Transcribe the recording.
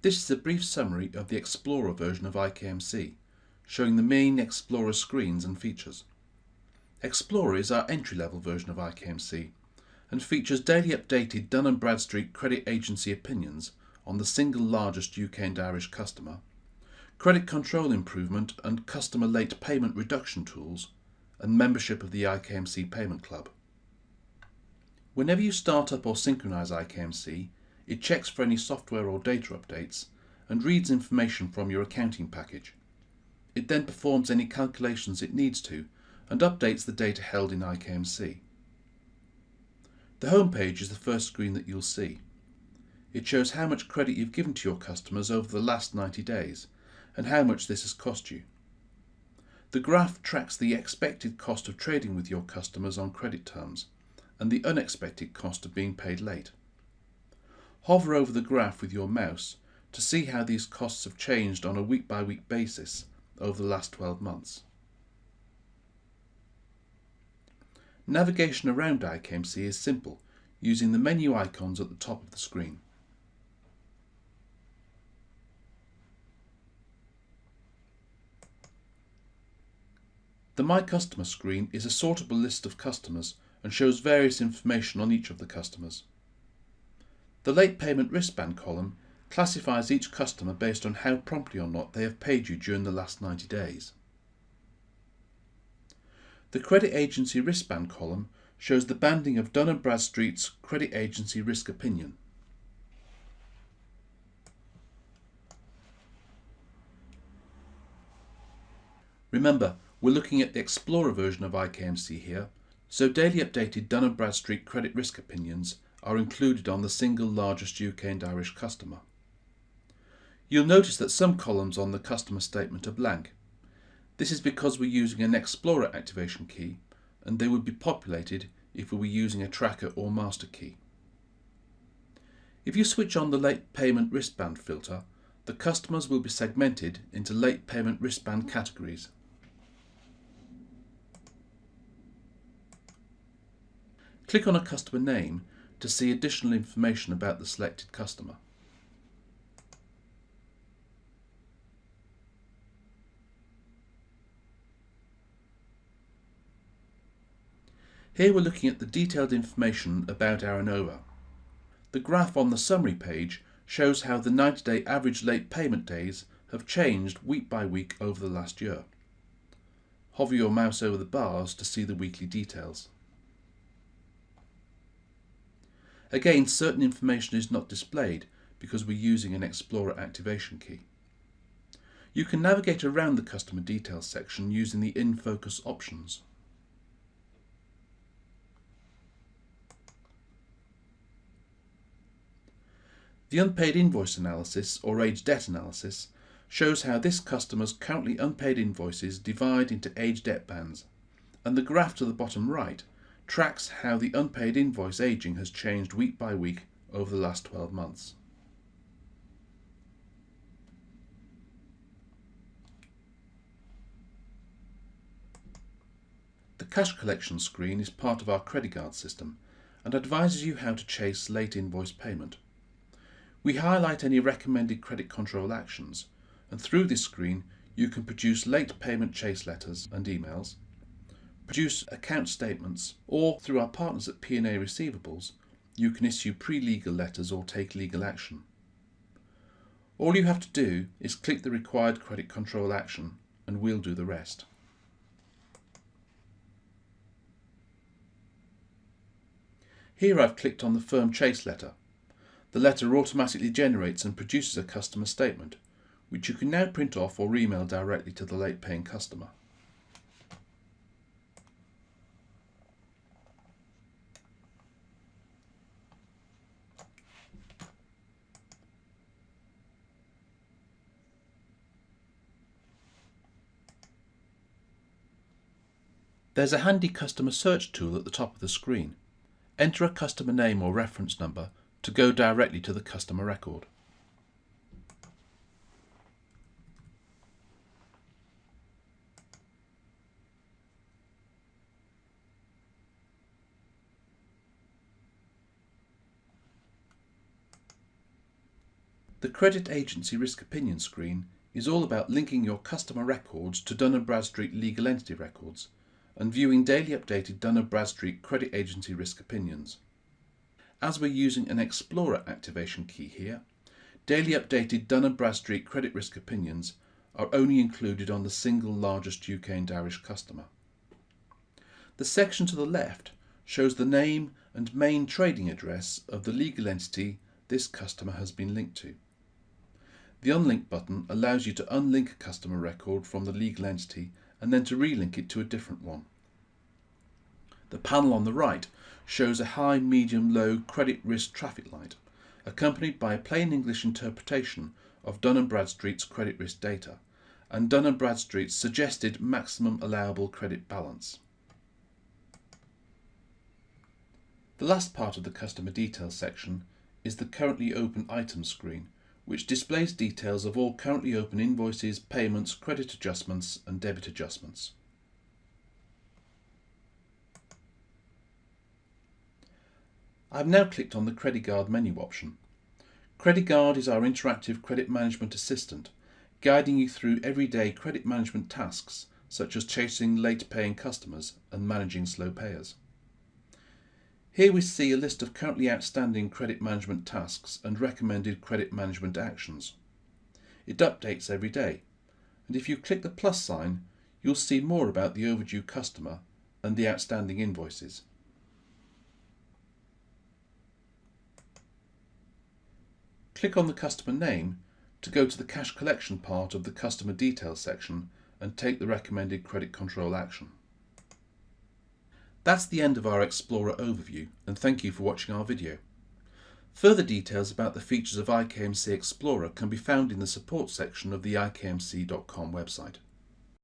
This is a brief summary of the Explorer version of iKMC, showing the main Explorer screens and features. Explorer is our entry-level version of iKMC and features daily updated Dun & Bradstreet credit agency opinions on the single largest UK and Irish customer, credit control improvement and customer late payment reduction tools, and membership of the iKMC Payment Club. Whenever you start up or synchronize iKMC, it checks for any software or data updates and reads information from your accounting package. It then performs any calculations it needs to and updates the data held in iKMC. The home page is the first screen that you'll see. It shows how much credit you've given to your customers over the last 90 days and how much this has cost you. The graph tracks the expected cost of trading with your customers on credit terms and the unexpected cost of being paid late. Hover over the graph with your mouse to see how these costs have changed on a week-by-week basis over the last 12 months. Navigation around iKMC is simple, using the menu icons at the top of the screen. The My Customer screen is a sortable list of customers and shows various information on each of the customers. The Late Payment Wristband column classifies each customer based on how promptly or not they have paid you during the last 90 days. The Credit Agency Wristband column shows the banding of Dun & Bradstreet's Credit Agency Risk Opinion. Remember, we're looking at the Explorer version of iKMC here, so daily updated Dun & Bradstreet credit risk opinions are included on the single largest UK and Irish customer. You'll notice that some columns on the customer statement are blank. This is because we're using an Explorer activation key, and they would be populated if we were using a tracker or master key. If you switch on the Late Payment Wristband filter, the customers will be segmented into Late Payment Wristband categories. Click on a customer name to see additional information about the selected customer. Here we're looking at the detailed information about our ANOVA. The graph on the summary page shows how the 90-day average late payment days have changed week by week over the last year. Hover your mouse over the bars to see the weekly details. Again, certain information is not displayed because we're using an Explorer activation key. You can navigate around the customer details section using the In Focus options. The Unpaid Invoice Analysis, or Age Debt Analysis, shows how this customer's currently unpaid invoices divide into age debt bands, and the graph to the bottom right tracks how the unpaid invoice aging has changed week by week over the last 12 months. The Cash Collection screen is part of our credit card system and advises you how to chase late invoice payment. We highlight any recommended credit control actions, and through this screen you can produce late payment chase letters and emails, produce account statements, or through our partners at P&A Receivables, you can issue pre-legal letters or take legal action. All you have to do is click the required credit control action and we'll do the rest. Here I've clicked on the firm chase letter. The letter automatically generates and produces a customer statement, which you can now print off or email directly to the late paying customer. There's a handy customer search tool at the top of the screen. Enter a customer name or reference number to go directly to the customer record. The Credit Agency Risk Opinion screen is all about linking your customer records to Dun & Bradstreet legal entity records and viewing daily updated Dun & Bradstreet Credit Agency Risk Opinions. As we're using an Explorer activation key here, daily updated Dun & Bradstreet Credit Risk Opinions are only included on the single largest UK and Irish customer. The section to the left shows the name and main trading address of the legal entity this customer has been linked to. The Unlink button allows you to unlink a customer record from the legal entity and then to relink it to a different one. The panel on the right shows a high, medium, low credit risk traffic light, accompanied by a plain English interpretation of Dun & Bradstreet's credit risk data and Dun & Bradstreet's suggested maximum allowable credit balance. The last part of the customer details section is the currently open items screen, which displays details of all currently open invoices, payments, credit adjustments and debit adjustments. I've now clicked on the CreditGuard menu option. CreditGuard is our interactive credit management assistant, guiding you through everyday credit management tasks such as chasing late paying customers and managing slow payers. Here we see a list of currently outstanding credit management tasks and recommended credit management actions. It updates every day, and if you click the plus sign, you'll see more about the overdue customer and the outstanding invoices. Click on the customer name to go to the cash collection part of the customer details section and take the recommended credit control action. That's the end of our Explorer overview, and thank you for watching our video. Further details about the features of iKMC Explorer can be found in the support section of the iKMC.com website.